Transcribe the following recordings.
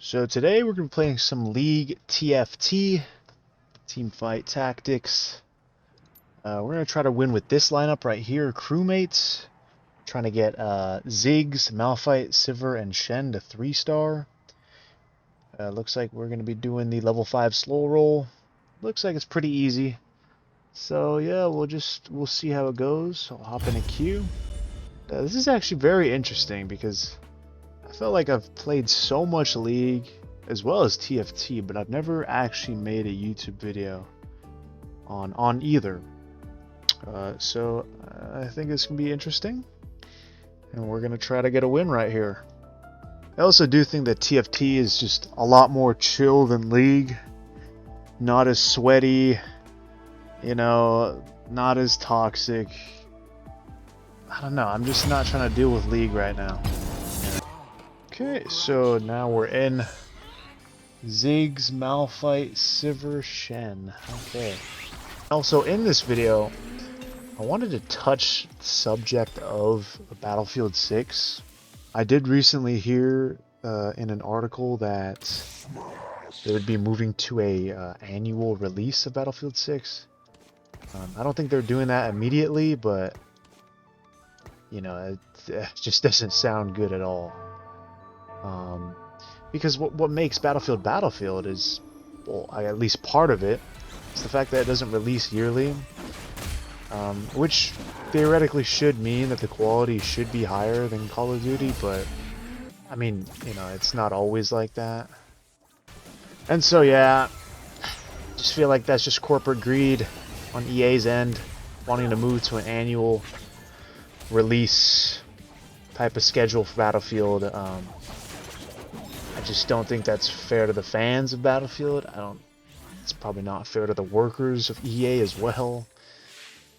So today we're going to be playing some League TFT, Team Fight Tactics. We're going to try to win with this lineup right here, crewmates. Trying to get Ziggs, Malphite, Sivir, and Shen to 3-star. Looks like we're going to be doing the level 5 slow roll. Looks like it's pretty easy. So yeah, we'll see how it goes. I'll hop in a queue. This is actually very interesting because I felt like I've played so much League as well as TFT, but I've never actually made a YouTube video on either. So I think it's gonna be interesting, and we're gonna try to get a win right here. I also do think that TFT is just a lot more chill than League, not as sweaty, you know, not as toxic. I don't know. I'm just not trying to deal with League right now. Okay, so now we're in Ziggs, Malphite, Sivir, Shen. Okay. Also, in this video, I wanted to touch the subject of Battlefield 6. I did recently hear in an article that they would be moving to a annual release of Battlefield 6. I don't think they're doing that immediately, but you know, it just doesn't sound good at all. Because what makes Battlefield is, well, at least part of it, is the fact that it doesn't release yearly, which theoretically should mean that the quality should be higher than Call of Duty, but I mean, you know, it's not always like that. And so yeah, just feel like that's just corporate greed on EA's end, wanting to move to an annual release type of schedule for Battlefield. I just don't think that's fair to the fans of Battlefield. It's probably not fair to the workers of EA as well.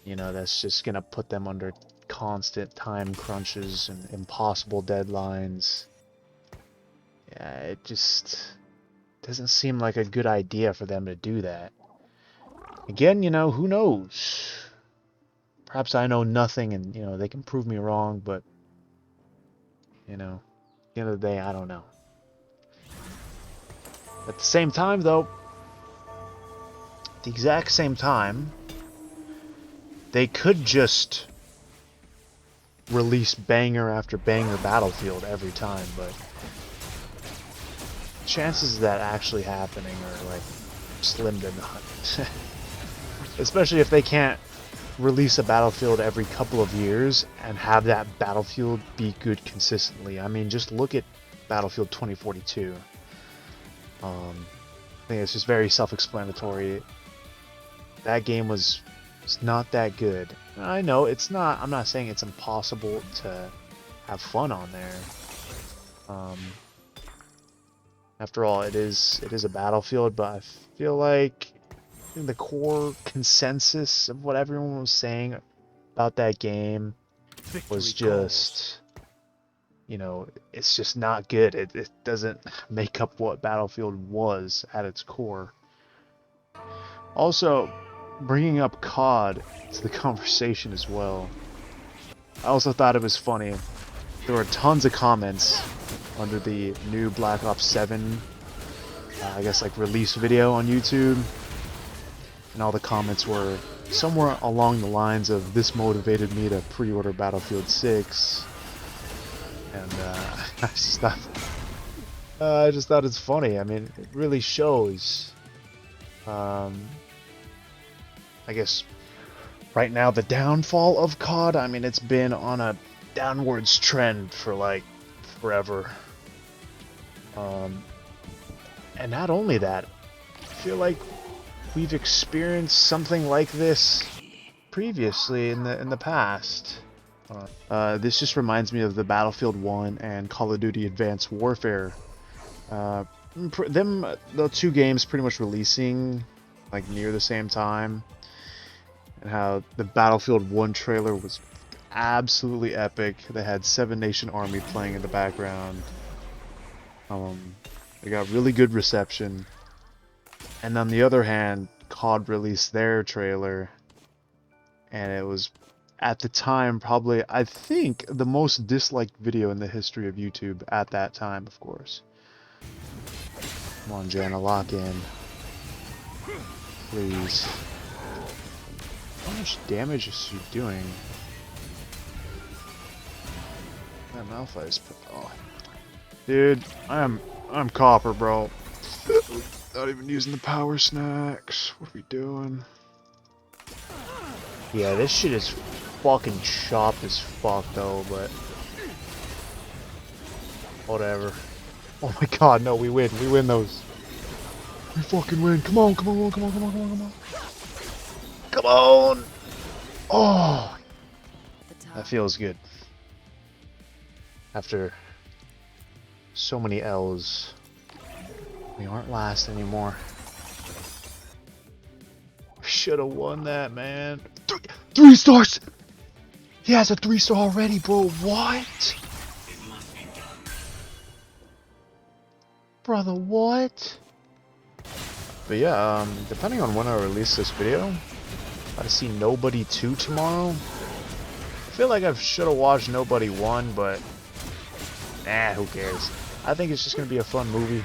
You know, that's just gonna put them under constant time crunches and impossible deadlines. Yeah, it just doesn't seem like a good idea for them to do that. Again, you know, who knows? Perhaps I know nothing and, you know, they can prove me wrong, but, you know, at the end of the day, I don't know. At the same time, though, the exact same time, they could just release banger after banger Battlefield every time, but chances of that actually happening are like slim to none. Especially if they can't release a Battlefield every couple of years and have that Battlefield be good consistently. I mean, just look at Battlefield 2042. I think it's just very self-explanatory. That game was not that good. I know it's not. I'm not saying it's impossible to have fun on there. After all, it is a Battlefield, but I feel like the core consensus of what everyone was saying about that game was just, you know, it's just not good. It doesn't make up what Battlefield was at its core. Also, bringing up COD to the conversation as well. I also thought it was funny. There were tons of comments under the new Black Ops 7, I guess like release video on YouTube. And all the comments were somewhere along the lines of, "This motivated me to pre-order Battlefield 6." And I just thought it's funny. I mean, it really shows. I guess right now the downfall of COD. I mean, it's been on a downwards trend for like forever. And not only that, I feel like we've experienced something like this previously in the past. This just reminds me of the Battlefield 1 and Call of Duty Advanced Warfare. The two games pretty much releasing like near the same time, and how the Battlefield 1 trailer was absolutely epic. They had Seven Nation Army playing in the background. They got really good reception. And on the other hand, COD released their trailer, and it was, at the time, probably, I think, the most disliked video in the history of YouTube at that time, of course. Come on, Jana, lock in. Please. How much damage is she doing? That Malphite's oh. Dude, I'm copper, bro. Not even using the power snacks. What are we doing? Yeah, this shit is fucking chopped as fuck though, but whatever. Oh my god, no, we win. We win those. We fucking win. Come on, come on, come on, come on, come on, come on. Come on! Oh! That feels good. After so many L's, we aren't last anymore. We should have won that, man. Three stars! He has a 3-star already, bro. What? Brother, what? But yeah, depending on when I release this video, I see Nobody 2 tomorrow. I feel like I should have watched Nobody 1, but nah, who cares? I think it's just gonna be a fun movie,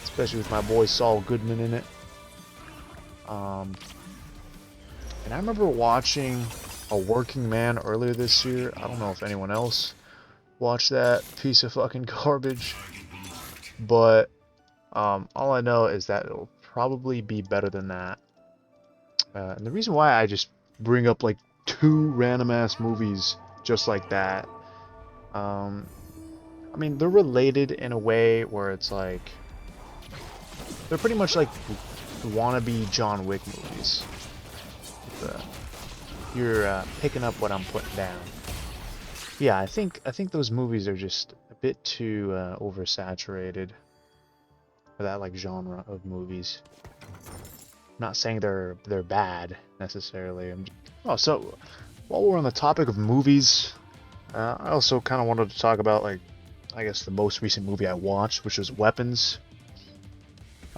especially with my boy Saul Goodman in it. And I remember watching A Working Man earlier this year. I don't know if anyone else watched that piece of fucking garbage, but all I know is that it'll probably be better than that. And the reason why I just bring up like 2 random ass movies just like that, I mean, they're related in a way where it's like they're pretty much like wannabe John Wick movies. You're picking up what I'm putting down. Yeah, I think those movies are just a bit too oversaturated for that like genre of movies. I'm not saying they're bad necessarily. Oh, so while we're on the topic of movies, I also kind of wanted to talk about like I guess the most recent movie I watched, which was Weapons.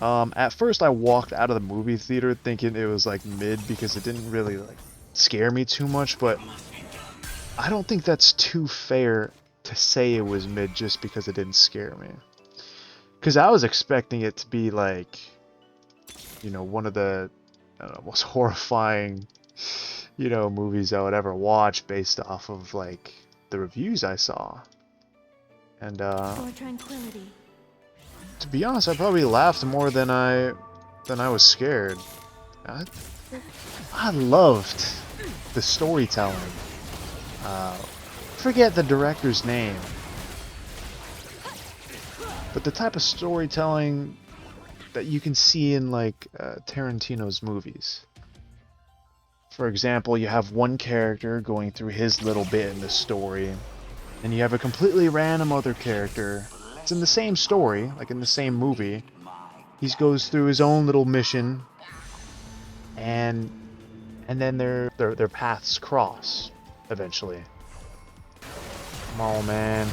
At first I walked out of the movie theater thinking it was like mid because it didn't really like scare me too much, but I don't think that's too fair to say it was mid just because it didn't scare me. Because I was expecting it to be like, you know, one of the most horrifying, you know, movies I would ever watch based off of like the reviews I saw. And to be honest, I probably laughed more than I was scared. I loved the storytelling. Forget the director's name, but the type of storytelling that you can see in like Tarantino's movies. For example, you have one character going through his little bit in the story, and you have a completely random other character. It's in the same story, like in the same movie. He goes through his own little mission, and then their paths cross eventually. Come on, man.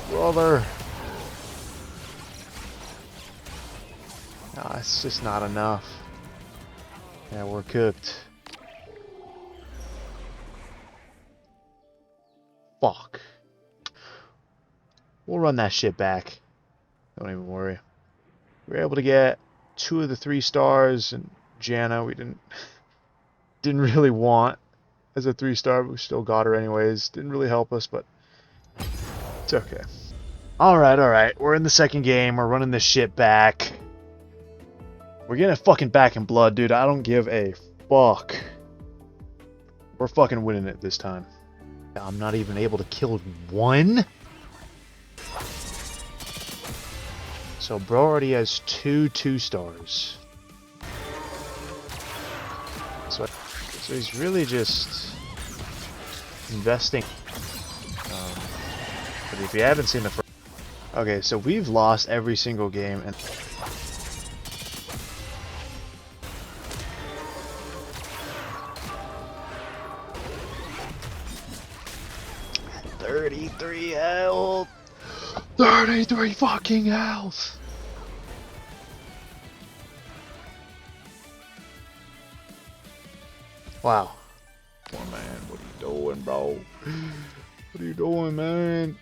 Brother. No, it's just not enough. Yeah, we're cooked. Fuck. We'll run that shit back. Don't even worry. We were able to get 2 of the 3 stars, and Jana we didn't really want as a 3-star, but we still got her anyways. Didn't really help us, but it's okay. Alright. We're in the second game. We're running this shit back. We're getting fucking back in blood, dude. I don't give a fuck. We're fucking winning it this time. I'm not even able to kill one? So bro already has 2 2-stars. So he's really just investing. But if you haven't seen the first... Okay, so we've lost every single game and... 33 health! 33 fucking health! Wow. Come on, man. What are you doing, bro? What are you doing, man?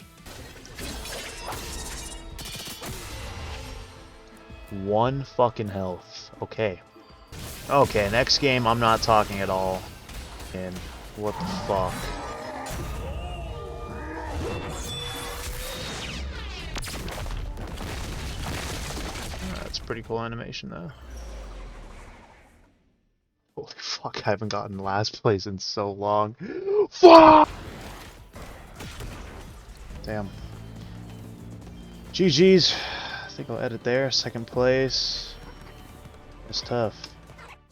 One fucking health. Okay. Okay, next game I'm not talking at all. And what the fuck? That's pretty cool animation though. Holy fuck, I haven't gotten last place in so long. Fuck! Damn. GG's. I think I'll edit there. Second place. It's tough.